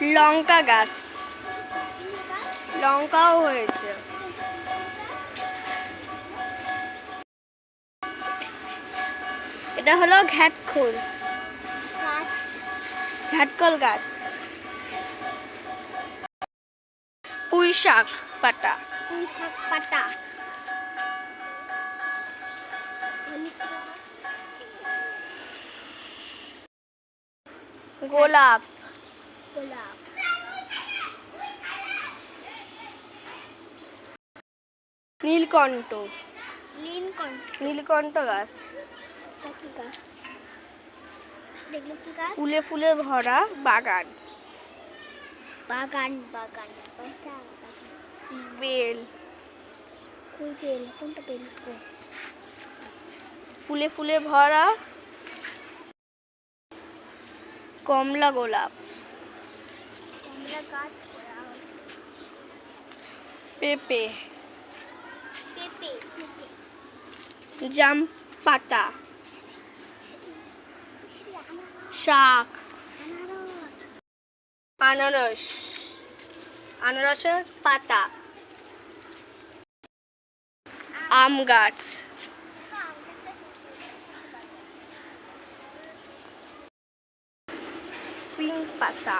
লঙ্কা গাছ, লঙ্কাও হয়েছে। এটা হলো ঘ্যাটখোল, ঘ্যাটকল গাছ। পুঁই শাক পাতা, পুঁই শাক পাতা, গোলাপ, গোলাপ, নীলকণ্ঠ, নীলকণ্ঠ, নীলকণ্ঠ গাছ। দেখলো কি গাছ? ফুলে ফুলে ভরা বাগান, বাগান, বাগান, বেল, কই বেল? কোনটা বেল? ফুলে ফুলে ভরা কমলা গোলাপ, কমলা গাছ, পেঁপে, পেঁপে, পেঁপে, জাম পাতা, শাক, আনারস, আনারসের পাতা, আম গাছ, পিঙ্ক পাতা।